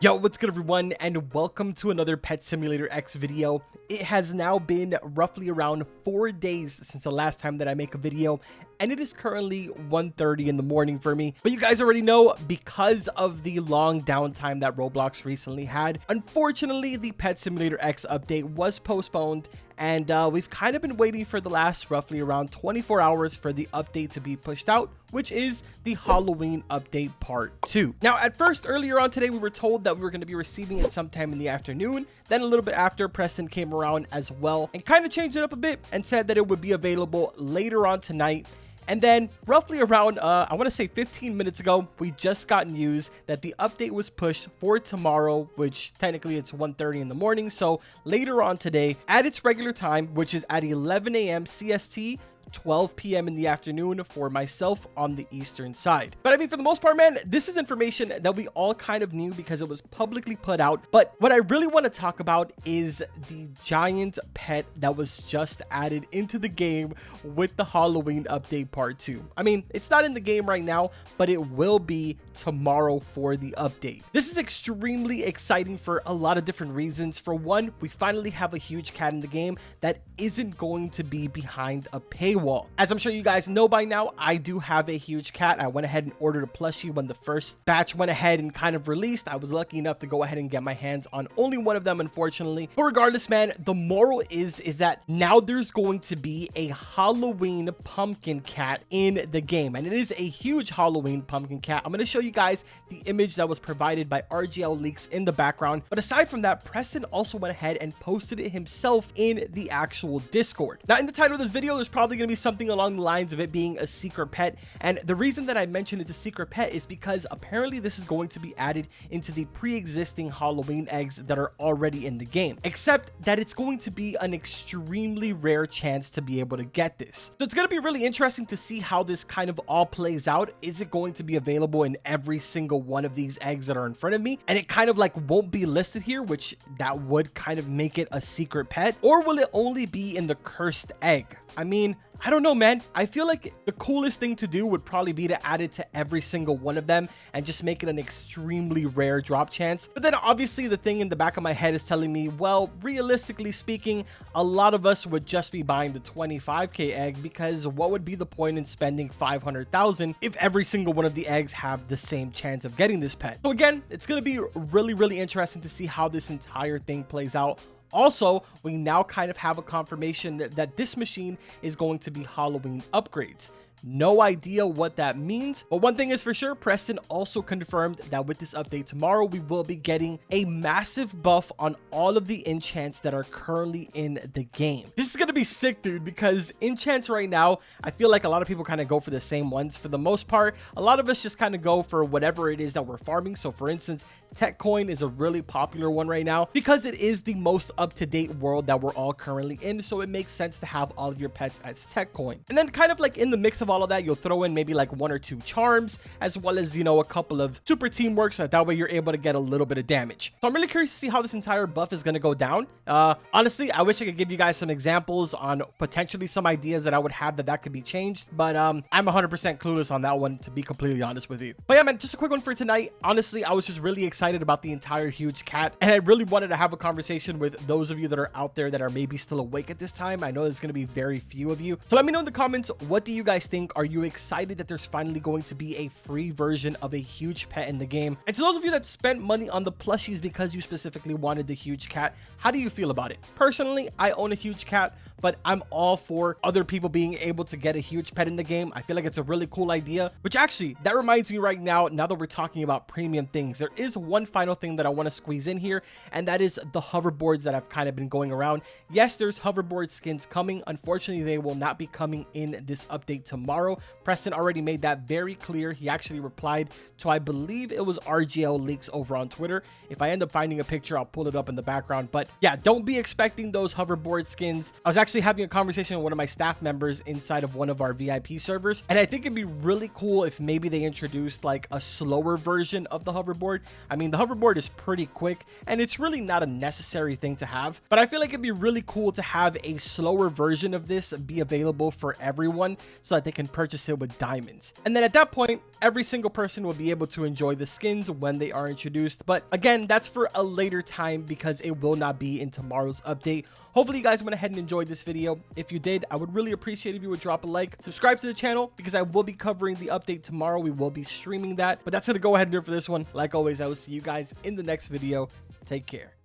Yo, what's good everyone, and welcome to another Pet Simulator X video. It has now been roughly around 4 days since the last time that I make a video, and it is currently 1:30 in the morning for me. But you guys already know, because of the long downtime that Roblox recently had, unfortunately the Pet Simulator X update was postponed, and we've kind of been waiting for the last roughly around 24 hours for the update to be pushed out, which is the Halloween update part 2. Now, at first, earlier on today, we were told that we were going to be receiving it sometime in the afternoon. Then a little bit after, Preston came around as well and kind of changed it up a bit and said that it would be available later on tonight. And then roughly around, I want to say 15 minutes ago, we just got news that the update was pushed for tomorrow, which technically it's 1:30 in the morning. So later on today at its regular time, which is at 11 a.m. CST, 12 p.m. in the afternoon for myself on the eastern side. But I mean, for the most part, man, this is information that we all kind of knew because it was publicly put out. But what I really want to talk about is the giant pet that was just added into the game with the Halloween update part 2. I mean, it's not in the game right now, but it will be tomorrow for the update. This is extremely exciting for a lot of different reasons. For one, we finally have a huge cat in the game that isn't going to be behind a paywall. As I'm sure you guys know by now, I do have a huge cat. I went ahead and ordered a plushie when the first batch went ahead and kind of released. I was lucky enough to go ahead and get my hands on only one of them, unfortunately. But regardless, man, the moral is that now there's going to be a Halloween pumpkin cat in the game, and it is a huge Halloween pumpkin cat. I'm going to show you guys the image that was provided by RGL Leaks in the background. But aside from that, Preston also went ahead and posted it himself in the actual Discord. Now, in the title of this video, there's probably going to be something along the lines of it being a secret pet, and the reason that I mentioned it's a secret pet is because apparently this is going to be added into the pre-existing Halloween eggs that are already in the game, except that it's going to be an extremely rare chance to be able to get this. So it's going to be really interesting to see how this kind of all plays out. Is it going to be available in every single one of these eggs that are in front of me, and it kind of like won't be listed here, which that would kind of make it a secret pet? Or will it only be in the cursed egg? I mean, I don't know, man. I feel like the coolest thing to do would probably be to add it to every single one of them and just make it an extremely rare drop chance. But then obviously the thing in the back of my head is telling me, well, realistically speaking, a lot of us would just be buying the 25k egg, because what would be the point in spending 500,000 if every single one of the eggs have the same chance of getting this pet? So again, it's going to be really interesting to see how this entire thing plays out. Also, we now kind of have a confirmation that this machine is going to be Halloween upgrades. No idea what that means, but one thing is for sure, Preston also confirmed that with this update tomorrow, we will be getting a massive buff on all of the enchants that are currently in the game. This is going to be sick, dude, because enchants right now, I feel like a lot of people kind of go for the same ones. For the most part, a lot of us just kind of go for whatever it is that we're farming. So for instance, Tech Coin is a really popular one right now because it is the most up-to-date world that we're all currently in. So it makes sense to have all of your pets as Tech Coin. And then kind of like in the mix of all of that, you'll throw in maybe like 1 or 2 charms, as well as, you know, a couple of super teamwork, so that way you're able to get a little bit of damage. So I'm really curious to see how this entire buff is going to go down. Honestly, I wish I could give you guys some examples on potentially some ideas that I would have that could be changed, but I'm 100% clueless on that one, to be completely honest with you. But yeah, man, just a quick one for tonight. Honestly, I was just really excited about the entire huge cat, and I really wanted to have a conversation with those of you that are out there that are maybe still awake at this time. I know there's going to be very few of you, so let me know in the comments, what do you guys think? Are you excited that there's finally going to be a free version of a huge pet in the game? And to those of you that spent money on the plushies because you specifically wanted the huge cat, how do you feel about it? Personally, I own a huge cat, but I'm all for other people being able to get a huge pet in the game. I feel like it's a really cool idea, which actually, that reminds me right now that we're talking about premium things, there is one final thing that I want to squeeze in here, and that is the hoverboards that have kind of been going around. Yes, there's hoverboard skins coming. Unfortunately, they will not be coming in this update tomorrow. Preston already made that very clear. He actually replied to, I believe it was RGL Leaks over on Twitter. If I end up finding a picture, I'll pull it up in the background. But yeah, don't be expecting those hoverboard skins. I was actually actually having a conversation with one of my staff members inside of one of our VIP servers, and I think it'd be really cool if maybe they introduced like a slower version of the hoverboard. I mean, the hoverboard is pretty quick and it's really not a necessary thing to have, but I feel like it'd be really cool to have a slower version of this be available for everyone so that they can purchase it with diamonds. And then at that point, every single person will be able to enjoy the skins when they are introduced. But again, that's for a later time because it will not be in tomorrow's update. Hopefully you guys went ahead and enjoyed this video. If you did, I would really appreciate if you would drop a like, subscribe to the channel because I will be covering the update tomorrow. We will be streaming that, but that's going to go ahead and do it for this one. Like always, I will see you guys in the next video. Take care.